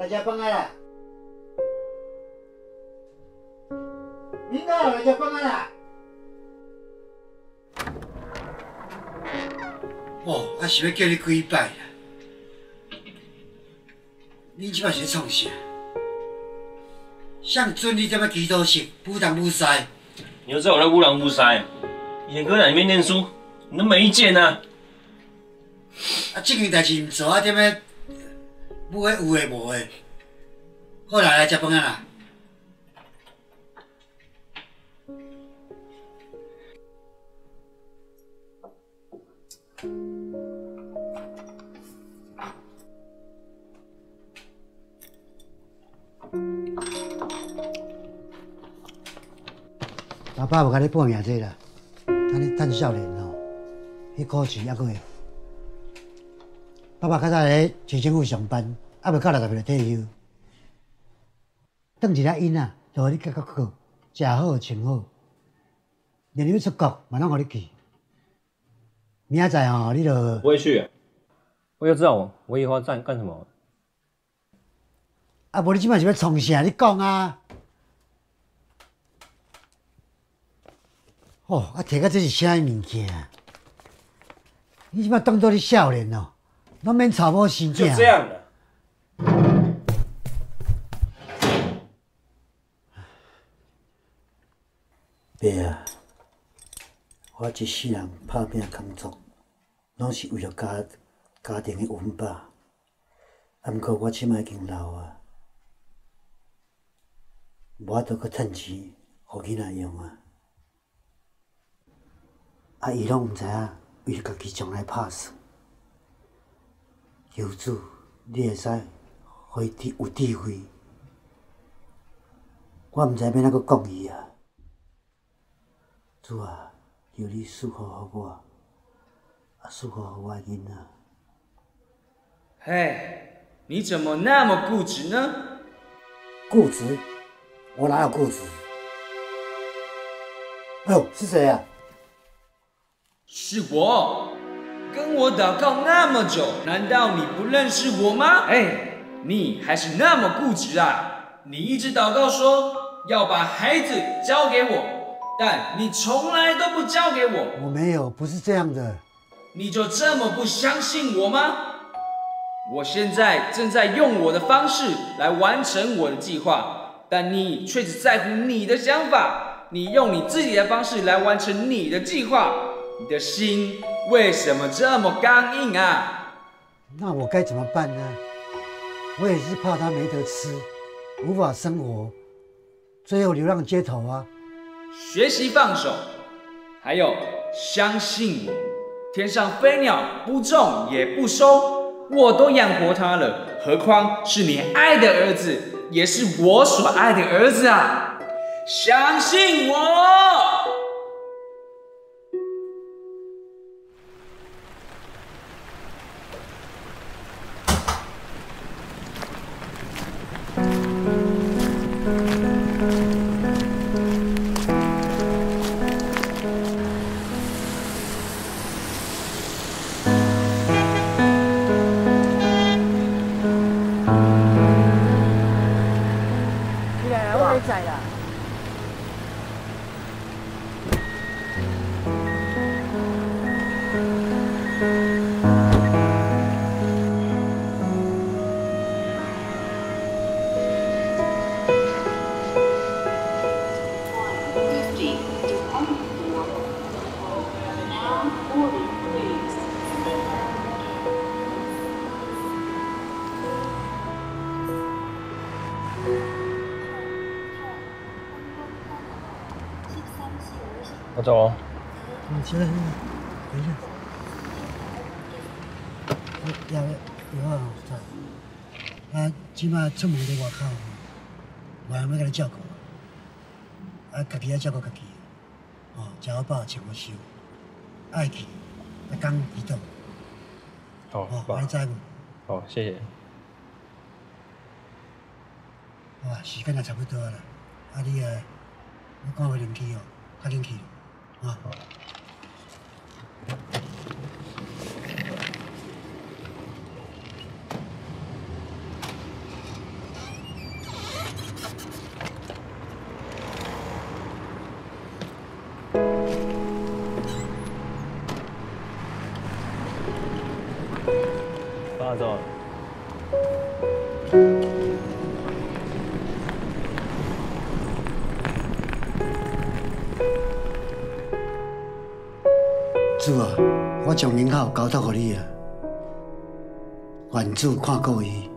来食饭啊啦！囡仔来食饭啊啦！哦，我是要叫你几摆啦。你即摆是咧创啥？像准你这么祈祷式，不当不师。你又知道我在乌狼乌塞，以前哥在里面念书，你都没意见啊？啊，这件代志唔做啊，点样？有诶有诶无诶。好啦，来食饭啊啦！老爸无甲你报名这啦，安尼趁少年吼，迄考试还佫会。爸爸较早咧市政府上班，还未到60岁就退休。转一下因啊，就互你结好，食好穿好，连你要出国嘛拢互你去。明仔载吼，你就不会去、啊，我就知道我以后要干什么。啊，无你即摆是要创啥？你讲啊！哦，啊，摕到这是啥物件？你即摆当作你少年哦，拢免吵某生囝。就这样的。爸啊，我一世人打拼工作，拢是为了家庭的温饱。啊，毋过我即摆已经老啊，无法度搁趁钱，互囡仔用啊。啊，伊拢毋知影为了家己将来打算。求主，你会使互伊有智慧。我毋知要哪搁讲伊啊。主啊，求你赐福予我，啊，赐福予我的囡仔。嘿，你怎么那么固执呢？固执？我哪有固执？哎呦，是谁啊？是我，跟我祷告那么久，难道你不认识我吗？哎，你还是那么固执啊！你一直祷告说要把孩子交给我，但你从来都不交给我。我没有，不是这样的。你就这么不相信我吗？我现在正在用我的方式来完成我的计划，但你却只在乎你的想法，你用你自己的方式来完成你的计划。你的心为什么这么刚硬啊？那我该怎么办呢？我也是怕他没得吃，无法生活，最后流浪街头啊。学习放手，还有相信我，天上飞鸟不种也不收，我都养活它了，何况是你爱的儿子，也是我所爱的儿子啊！相信我。我走了。你起来，等一下。有啊，啊，即摆出门伫外口，无人要甲你照顾，啊，家己要照顾家己，哦，食好饱，穿好收，爱去，每工祈祷。好，哦，安尼知无？好，谢谢。哇，时间也差不多啦，啊，你我赶回灵去哦，较紧去。啊。爸走了。主啊，我将人口交托给你啊，愿主看顾伊。